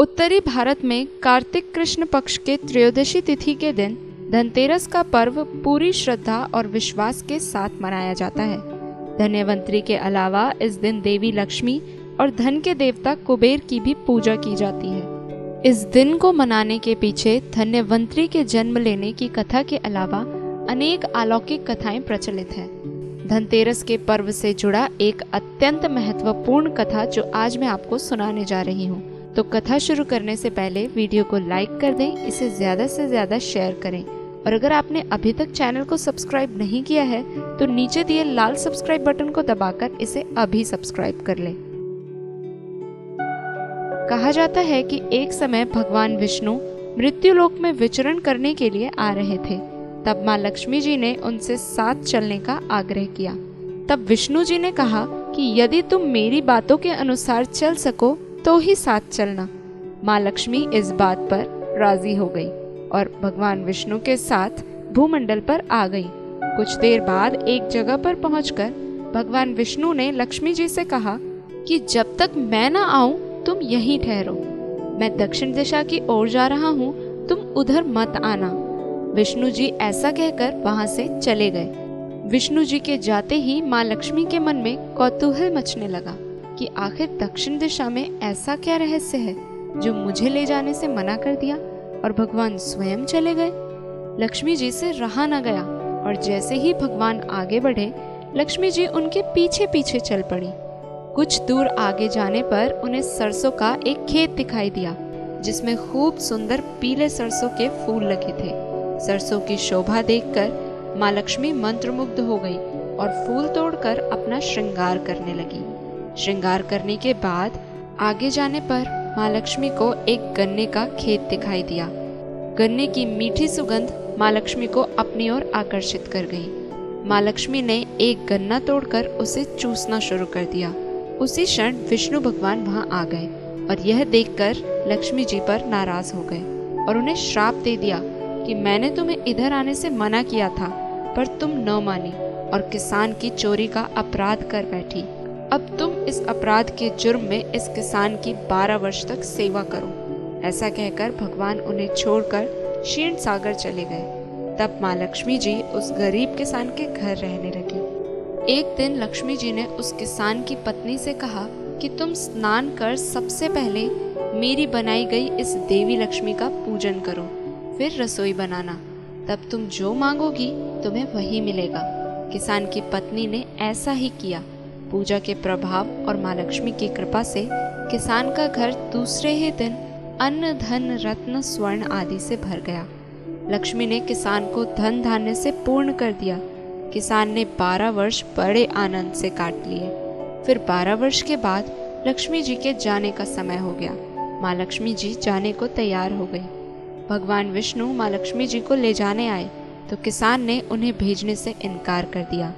उत्तरी भारत में कार्तिक कृष्ण पक्ष के त्रयोदशी तिथि के दिन धनतेरस का पर्व पूरी श्रद्धा और विश्वास के साथ मनाया जाता है। धन्वंतरि के अलावा इस दिन देवी लक्ष्मी और धन के देवता कुबेर की भी पूजा की जाती है। इस दिन को मनाने के पीछे धन्वंतरि के जन्म लेने की कथा के अलावा अनेक अलौकिक कथाएं प्रचलित हैं। धनतेरस के पर्व से जुड़ा एक अत्यंत महत्वपूर्ण कथा जो आज मैं आपको सुनाने जा रही हूँ। तो कथा शुरू करने से पहले वीडियो को लाइक कर दें, इसे ज़्यादा से ज़्यादा शेयर करें और अगर आपने अभी तक चैनल को सब्सक्राइब नहीं किया है तो नीचे दिए लाल सब्सक्राइब बटन को दबाकर इसे अभी सब्सक्राइब कर लें। कहा जाता है कि एक समय भगवान विष्णु मृत्युलोक में विचरण करने के लिए आ रहे थे। तब माँ लक्ष्मी जी ने उनसे साथ चलने का आग्रह किया। तब विष्णु जी ने कहा कि यदि तुम मेरी बातों के अनुसार चल सको तो ही साथ चलना। माँ लक्ष्मी इस बात पर राजी हो गई और भगवान विष्णु के साथ भूमंडल पर आ गई। कुछ देर बाद एक जगह पर पहुंचकर भगवान विष्णु ने लक्ष्मी जी से कहा कि जब तक मैं ना आऊं तुम यहीं ठहरो। मैं दक्षिण दिशा की ओर जा रहा हूं, तुम उधर मत आना। विष्णु जी ऐसा कहकर वहां से चले गए। विष्णु जी के जाते ही माँ लक्ष्मी के मन में कौतूहल मचने लगा कि आखिर दक्षिण दिशा में ऐसा क्या रहस्य है जो मुझे ले जाने से मना कर दिया और भगवान स्वयं चले गए। लक्ष्मी जी से रहा न गया और जैसे ही भगवान आगे बढ़े लक्ष्मी जी उनके पीछे पीछे चल पड़ी। कुछ दूर आगे जाने पर उन्हें सरसों का एक खेत दिखाई दिया जिसमें खूब सुंदर पीले सरसों के फूल लगे थे। सरसों की शोभा देखकर माँ लक्ष्मी मंत्रमुग्ध हो गई और फूल तोड़कर अपना श्रृंगार करने लगी। श्रृंगार करने के बाद आगे जाने पर माँ लक्ष्मी को एक गन्ने का खेत दिखाई दिया। गन्ने की मीठी सुगंध माँ लक्ष्मी को अपनी ओर आकर्षित कर गई। माँ लक्ष्मी ने एक गन्ना तोड़कर उसे चूसना शुरू कर दिया। उसी क्षण विष्णु भगवान वहां आ गए और यह देखकर लक्ष्मी जी पर नाराज हो गए और उन्हें श्राप दे दिया कि मैंने तुम्हें इधर आने से मना किया था पर तुम न मानी और किसान की चोरी का अपराध कर बैठी। अब तुम इस अपराध के जुर्म में इस किसान की 12 वर्ष तक सेवा करो। ऐसा कहकर भगवान उन्हें छोड़कर क्षीण सागर चले गए। तब माँ लक्ष्मी जी उस गरीब किसान के घर रहने लगी। एक दिन लक्ष्मी जी ने उस किसान की पत्नी से कहा कि तुम स्नान कर सबसे पहले मेरी बनाई गई इस देवी लक्ष्मी का पूजन करो, फिर रसोई बनाना। तब तुम जो मांगोगी तुम्हें वही मिलेगा। किसान की पत्नी ने ऐसा ही किया। पूजा के प्रभाव और माँ लक्ष्मी की कृपा से किसान का घर दूसरे ही दिन अन्न धन रत्न स्वर्ण आदि से भर गया। लक्ष्मी ने किसान को धन धान्य से पूर्ण कर दिया। किसान ने 12 वर्ष बड़े आनंद से काट लिए। फिर 12 वर्ष के बाद लक्ष्मी जी के जाने का समय हो गया। माँ लक्ष्मी जी जाने को तैयार हो गई। भगवान विष्णु माँ लक्ष्मी जी को ले जाने आए तो किसान ने उन्हें भेजने से इनकार कर दिया।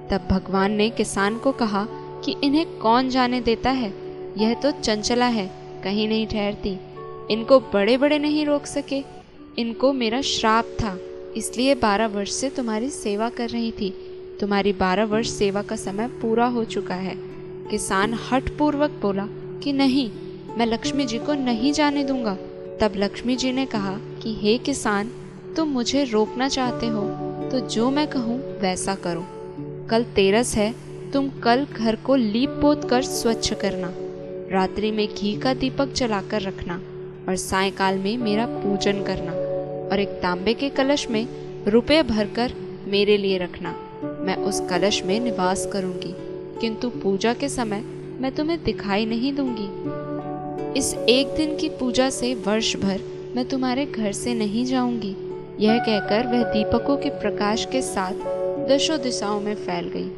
तब भगवान ने किसान को कहा कि इन्हें कौन जाने देता है, यह तो चंचला है, कहीं नहीं ठहरती। इनको बड़े बड़े नहीं रोक सके। इनको मेरा श्राप था, इसलिए 12 वर्ष से तुम्हारी सेवा कर रही थी। तुम्हारी 12 वर्ष सेवा का समय पूरा हो चुका है। किसान हठपूर्वक बोला कि नहीं, मैं लक्ष्मी जी को नहीं जाने दूंगा। तब लक्ष्मी जी ने कहा कि हे किसान, तुम मुझे रोकना चाहते हो तो जो मैं कहूँ वैसा करो। कल तेरस है, तुम कल घर को लीप पोत कर स्वच्छ करना। रात्रि में घी का दीपक जलाकर रखना और सायंकाल में मेरा पूजन करना और एक तांबे के कलश में रुपए भरकर मेरे लिए रखना। मैं उस कलश में निवास करूंगी, किंतु पूजा के समय मैं तुम्हें दिखाई नहीं दूंगी। इस एक दिन की पूजा से वर्ष भर मैं तुम्हारे घर से नहीं जाऊंगी। यह कहकर वह दीपकों के प्रकाश के साथ दशों दिशाओं में फैल गई।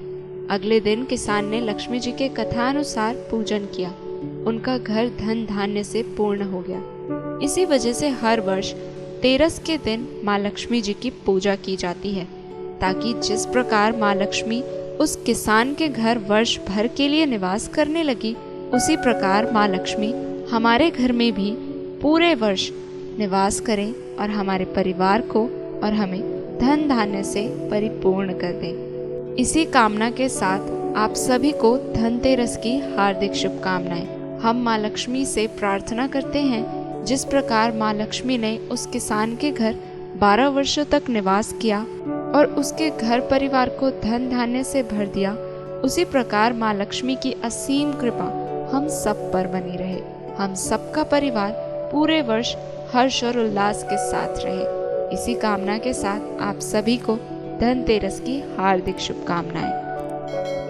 अगले दिन किसान ने लक्ष्मी जी के कथानुसार पूजन किया। उनका घर धन धान्य से पूर्ण हो गया। इसी वजह से हर वर्ष तेरस के दिन माँ लक्ष्मी जी की पूजा की जाती है, ताकि जिस प्रकार माँ लक्ष्मी उस किसान के घर वर्ष भर के लिए निवास करने लगी, उसी प्रकार माँ लक्ष्मी हमारे घर में भी पूरे वर्ष निवास करें और हमारे परिवार को और हमें धन धान्य से परिपूर्ण कर दें। इसी कामना के साथ आप सभी को धनतेरस की हार्दिक शुभकामनाएं। हम माँ लक्ष्मी से प्रार्थना करते हैं, जिस प्रकार माँ लक्ष्मी ने उस किसान के घर 12 वर्षों तक निवास किया और उसके घर परिवार को धन धान्य से भर दिया, उसी प्रकार माँ लक्ष्मी की असीम कृपा हम सब पर बनी रहे। हम सबका परिवार पूरे वर्ष हर्ष और उल्लास के साथ रहे। इसी कामना के साथ आप सभी को धनतेरस की हार्दिक शुभकामनाएं।